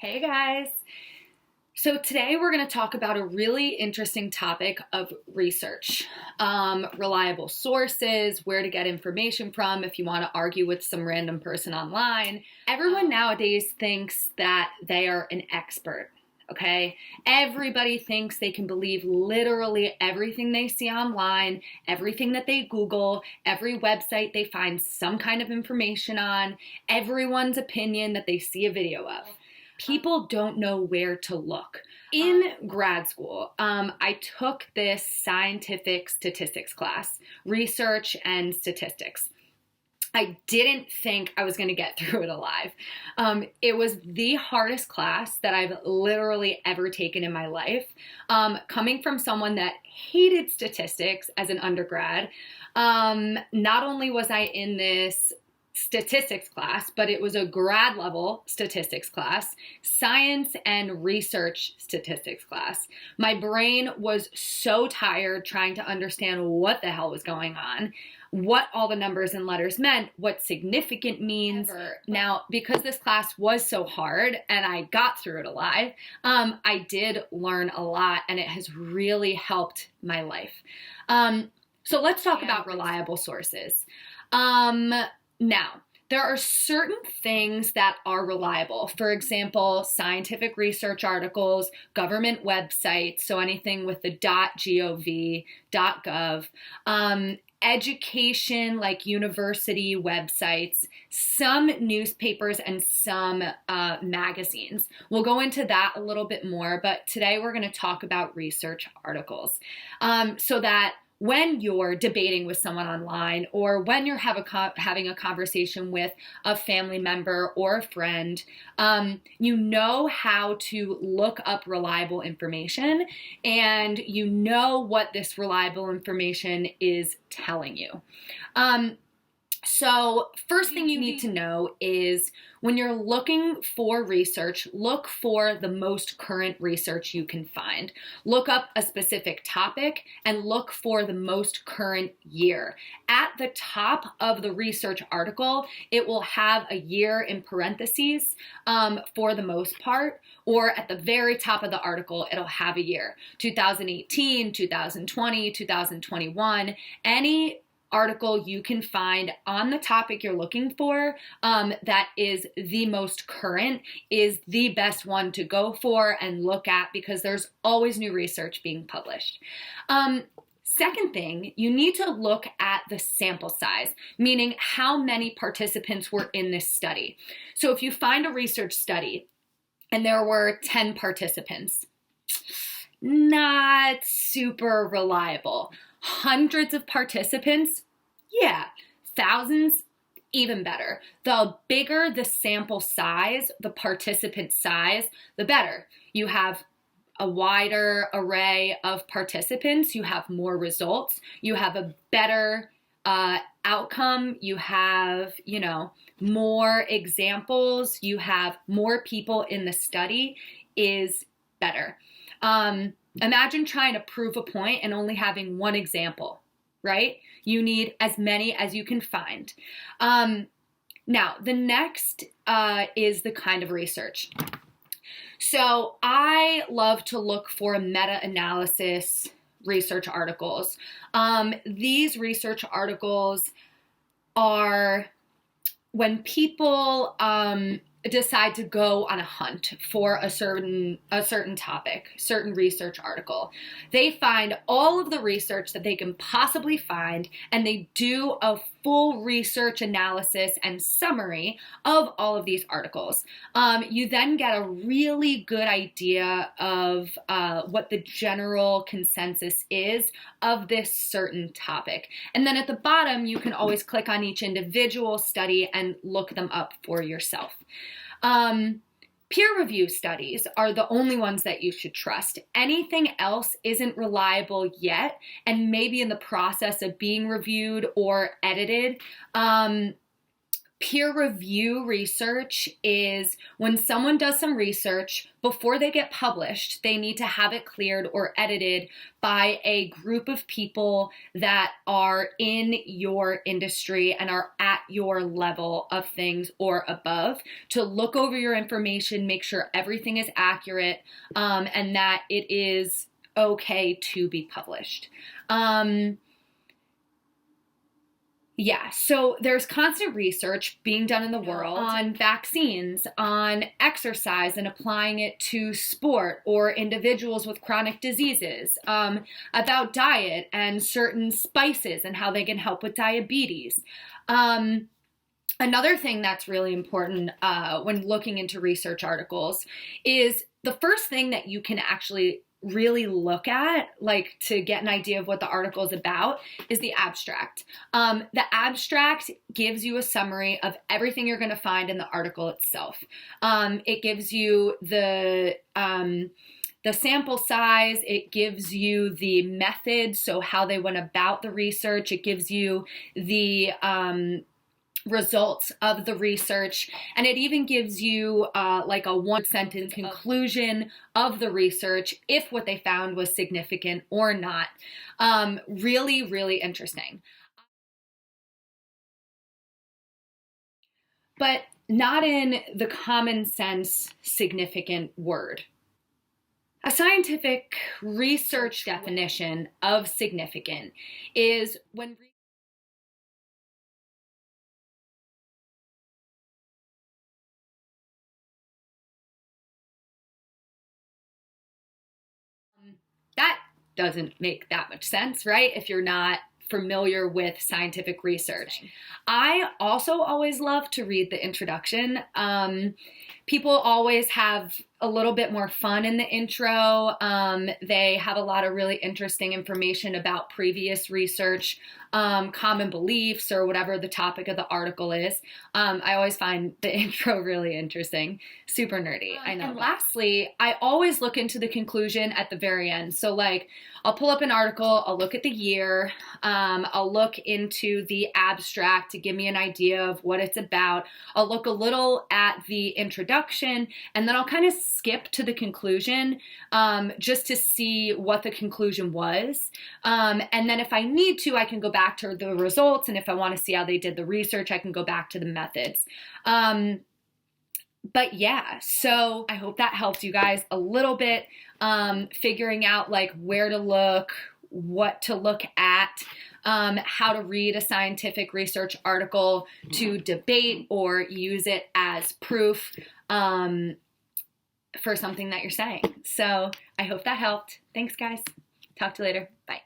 Hey guys! So today we're going to talk about a really interesting topic of research. Reliable sources, where to get information from if you want to argue with some random person online. Everyone nowadays thinks that they are an expert, okay? Everybody thinks they can believe literally everything they see online, everything that they Google, every website they find some kind of information on, everyone's opinion that they see a video of. People don't know where to look. In grad school, I took this scientific statistics class, research and statistics. I didn't think I was going to get through it alive. It was the hardest class that I've literally ever taken in my life. Coming from someone that hated statistics as an undergrad, not only was I in this statistics class, but it was a grad level statistics class, science and research statistics class. My brain was so tired trying to understand what the hell was going on, what all the numbers and letters meant, what significant means. Now, because this class was so hard and I got through it alive, I did learn a lot and it has really helped my life. So let's talk about reliable sources. Now, there are certain things that are reliable. For example, scientific research articles, government websites, so anything with the .gov, .gov, education like university websites, some newspapers, and some magazines. We'll go into that a little bit more, but today we're going to talk about research articles so that when you're debating with someone online or when you're having a conversation with a family member or a friend, you know how to look up reliable information and you know what this reliable information is telling you. So first thing you need to know is when you're looking for research, look for the most current research you can find. Look up a specific topic and look for the most current year. At the top of the research article, it will have a year in parentheses for the most part, or at the very top of the article, it'll have a year. 2018, 2020, 2021, any article you can find on the topic you're looking for that is the most current is the best one to go for and look at because there's always new research being published. Second thing, you need to look at the sample size, meaning how many participants were in this study. So if you find a research study and there were 10 participants, not super reliable. Hundreds of participants, yeah. Thousands, even better. The bigger the sample size, the participant size, the better. You have a wider array of participants, you have more results, you have a better outcome, you have, more examples, you have more people in the study is better. Imagine trying to prove a point and only having one example, right? You need as many as you can find. Now, the next is the kind of research. So I love to look for meta-analysis research articles. These research articles are when people decide to go on a hunt for a certain topic, certain research article. They find all of the research that they can possibly find, and they do a full research analysis and summary of all of these articles. You then get a really good idea of what the general consensus is of this certain topic. And then at the bottom, you can always click on each individual study and look them up for yourself. Peer review studies are the only ones that you should trust. Anything else isn't reliable yet and maybe in the process of being reviewed or edited. Peer review research is when someone does some research, before they get published, they need to have it cleared or edited by a group of people that are in your industry and are at your level of things or above, to look over your information, make sure everything is accurate, and that it is okay to be published. Yeah, so there's constant research being done in the world on vaccines, on exercise and applying it to sport or individuals with chronic diseases, about diet and certain spices and how they can help with diabetes. Another thing that's really important when looking into research articles is the first thing that you can actually really look at, like to get an idea of what the article is about, is the abstract. The abstract gives you a summary of everything you're going to find in the article itself. It gives you the sample size, it gives you the method, so how they went about the research, it gives you the results of the research, and it even gives you like a one-sentence conclusion of the research if what they found was significant or not. Really, really interesting. But not in the common sense significant word. A scientific research definition of significant is when that doesn't make that much sense, right? If you're not familiar with scientific research. I also always love to read the introduction. People always have a little bit more fun in the intro. They have a lot of really interesting information about previous research, common beliefs, or whatever the topic of the article is. I always find the intro really interesting. Super nerdy, I know. And lastly, I always look into the conclusion at the very end. So like, I'll pull up an article, I'll look at the year, I'll look into the abstract to give me an idea of what it's about. I'll look a little at the introduction, and then I'll kind of skip to the conclusion just to see what the conclusion was. And then if I need to, I can go back to the results, and if I want to see how they did the research, I can go back to the methods. But yeah, so I hope that helps you guys a little bit, figuring out like where to look, what to look at, how to read a scientific research article to debate or use it as proof for something that you're saying. So I hope that helped. Thanks, guys. Talk to you later. Bye.